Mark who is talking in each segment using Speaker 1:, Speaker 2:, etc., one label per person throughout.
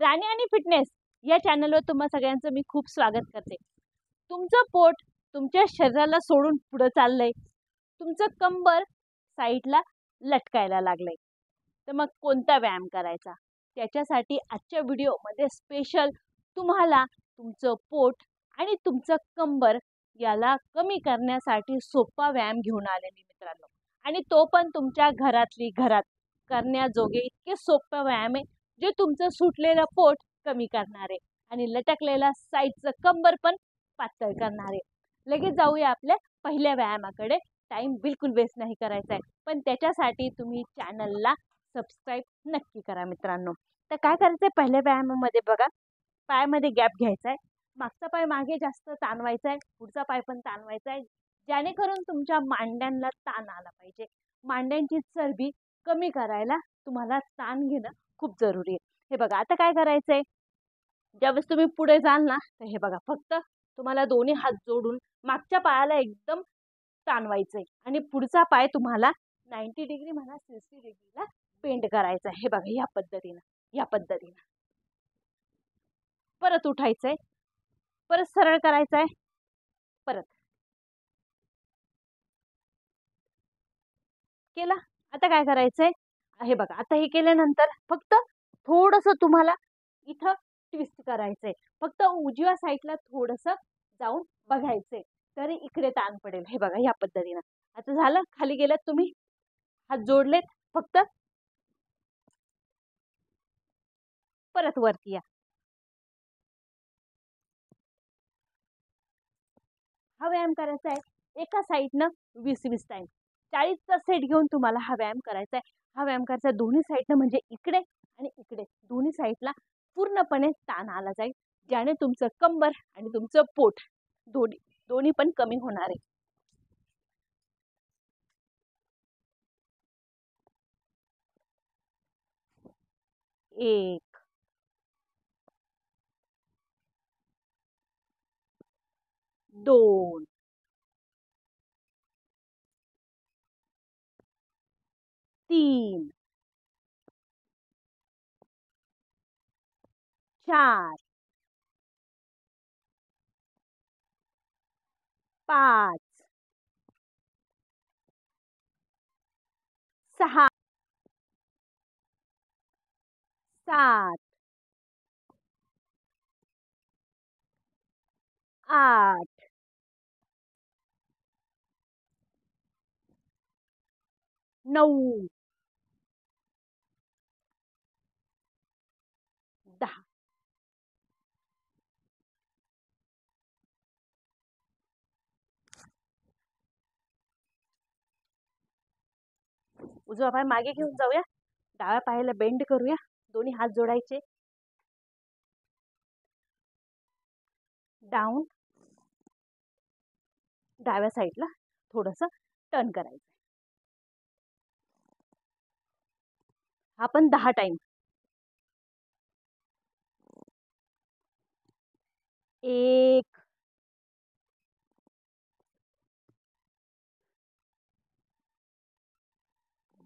Speaker 1: राणी आणि फिटनेस या चॅनलवर तुम्हा सगळ्यांचं मी खूप स्वागत करते। तुमचं पोट तुमच्या शरीराला सोडून पुढे चाललंय, तुमचं कंबर साईडला लटकायला लागलंय, तर मग कोणता व्यायाम करायचा? त्याच्यासाठी आजच्या व्हिडिओमध्ये स्पेशल तुम्हाला तुमचं पोट आणि तुमचं कंबर याला कमी करण्यासाठी सोपा व्यायाम घेऊन आलेली मित्रांनो, आणि तो पण तुमच्या घरात करण्याजोगे इतके सोपे व्यायाम आहे जे तुमचं सुटलेलं पोट कमी करणार आहे आणि लटकलेला साईडचं कंबर पण पातळ करणार आहे। लगेच जाऊया आपल्या पहिल्या व्यायामाकडे। टाइम बिलकुल वेस्ट नाही करायचा आहे, पण त्याच्यासाठी तुम्ही चॅनलला सबस्क्राईब नक्की करा मित्रांनो। तर काय करायचंय, पहिल्या व्यायामामध्ये बघा, पायामध्ये गॅप घ्यायचा आहे, मागचा पाय मागे जास्त ताणवायचा आहे, पुढचा पाय पण ताणवायचा आहे, जेणेकरून तुमच्या मांड्यांना ताण आला पाहिजे। मांड्यांची चरबी कमी करायला तुम्हाला ताण घेणं खूप जरुरी आहे। हे बघा, आता काय करायचंय, ज्यावेळेस तुम्ही पुढे जाल ना, तर हे बघा, फक्त तुम्हाला दोन्ही हात जोडून मागच्या पायाला एकदम ताणवायचंय आणि पुढचा पाय तुम्हाला 90 डिग्री म्हणा 60 डिग्रीला बेंड करायचा आहे। हे बघा, या पद्धतीनं परत उठायचंय, परत सरळ करायचंय, परत केला। आता काय करायचंय, हे बघा, आता हे केल्यानंतर फक्त थोडंसं तुम्हाला इथं ट्विस्ट करायचंय, फक्त उजव्या साईडला थोडंसं जाऊन बघायचंय, तरी इकडे ताण पडेल। हे बघा, या पद्धतीनं आता झालं, खाली गेलात तुम्ही, हात जोडलेत, फक्त परत वरती या। हा व्यायाम करायचा आहे एका साईडनं 20-20 टाइम, 40चा सेट घेऊन तुम्हाला हा व्यायाम करायचा आहे। हा व्यायाम करायचा दोन्ही साईडनं, म्हणजे इकडे आणि इकडे दोन्ही साईडला पूर्णपणे ताण आला जाईल, ज्याने तुमचं कंबर आणि तुमचं पोट दोन्ही पण कमी होणार आहे। 1 2 3 4 5 6 7 8 9 10। उजवा पाय मागे घेऊन जाऊया, डाव्या पायाला बेंड करूया, दोन्ही हात जोडायचे, डाऊन, डाव्या साईडला थोडंसं टर्न करायचं। आपण 10 टाइम, 1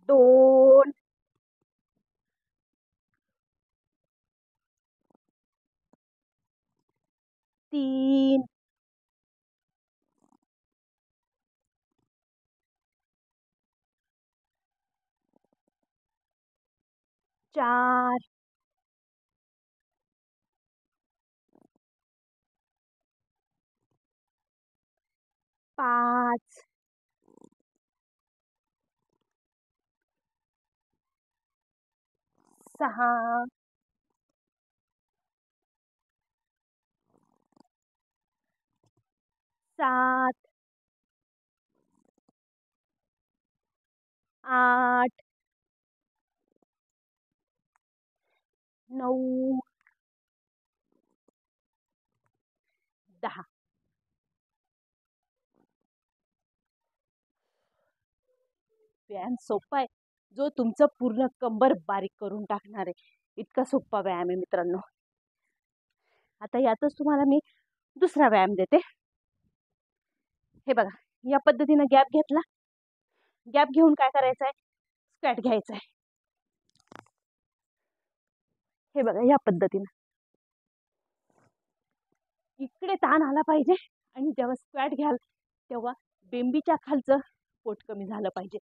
Speaker 1: 2 3 4 5 6 7 8 9 10। व्यायाम सोपा आहे, जो तुमचं पूर्ण कंबर बारीक करून टाकणार आहे, इतका सोपा व्यायाम आहे मित्रांनो। आता यातच तुम्हाला मी दुसरा व्यायाम देते। हे बघा, या पद्धतीनं गॅप घेतला, गॅप घेऊन काय करायचंय, स्क्वॅट घ्यायचंय। हे बघा या पद्धतीनं इकडे ताण आला पाहिजे आणि जेव्हा स्क्वॅट घ्याल तेव्हा बेंबीच्या खालचं पोट कमी झालं पाहिजे.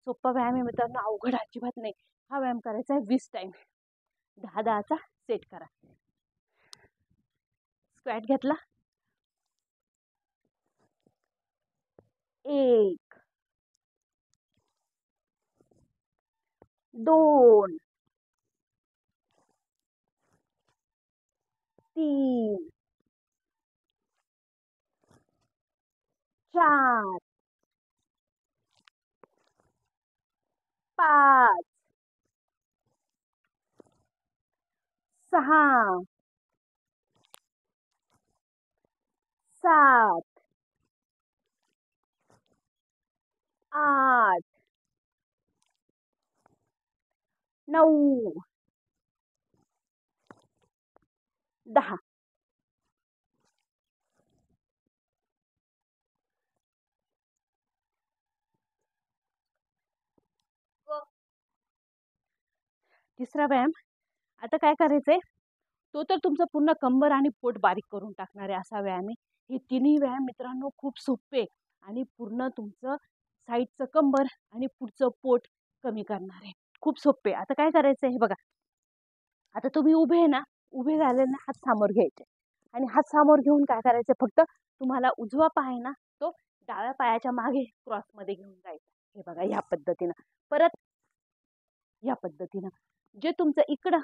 Speaker 1: सोपा व्यायाम आहे मित्रांनो, अवघड अजिबात नाही. हा व्यायाम करायचा आहे 20 टाइम, 10-10चा सेट करा. स्क्वॅट घेतला, 1 2 3 4 5 6 7 8 9 10. तिसरा व्यायाम आता काय करायचंय, तो तर तुमचं पूर्ण कंबर आणि पोट बारीक करून टाकणार आहे असा व्यायाम आहे. हे तिन्ही व्यायाम मित्रांनो खूप सोपे आणि पूर्ण तुमचं साईडचं कंबर आणि पुढचं पोट कमी करणार आहे. खूप सोपे. आता काय करायचं हे बघा, आता तुम्ही उभे आहे ना, उभे झाले ना हात समोर घ्यायचे आणि हात समोर घेऊन काय करायचं, फक्त तुम्हाला उजवा पाय ना तो डाव्या पायाच्या मागे क्रॉसमध्ये घेऊन जायचा. हे बघा या पद्धतीनं, परत या पद्धतीनं. जे तुमचं इकडं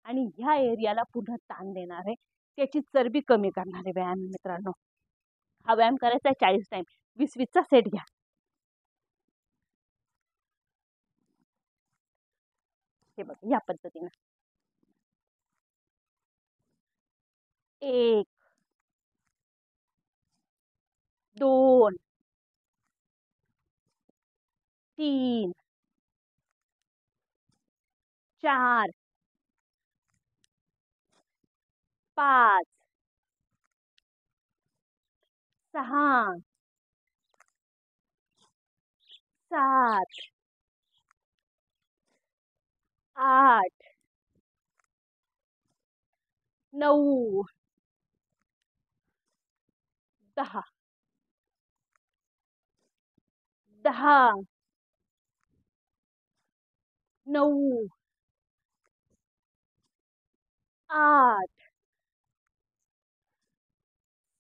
Speaker 1: आणि ह्या एरियाला पूर्ण ताण देणार आहे, त्याची चरबी कमी करणारे व्यायाम मित्रांनो. हा व्यायाम करायचा आहे 40 टाइम, 20-20चा सेट घ्या. हे बघा या पद्धतीनं 1 2 3 4 5 6 7 8 9 10 10 9 8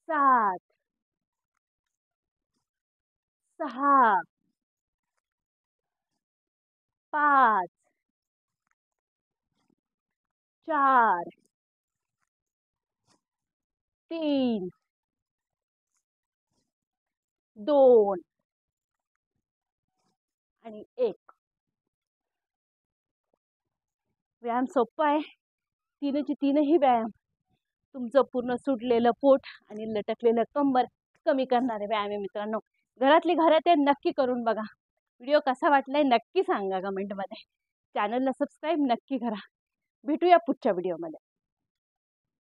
Speaker 1: 7 6 5 4 3 2 आणि 1. व्यायाम सोपा आहे. तीनची तीनही व्यायाम तुमचं पूर्ण सुटलेलं पोट आणि लटकलेलं कंबर कमी करणारे व्यायाम आहे मित्रांनो. घरातली घरात आहे, नक्की करून बघा. व्हिडिओ कसा वाटलाय नक्की सांगा कमेंटमध्ये. चॅनलला सबस्क्राईब नक्की करा. भेटूया पुढच्या व्हिडिओमध्ये.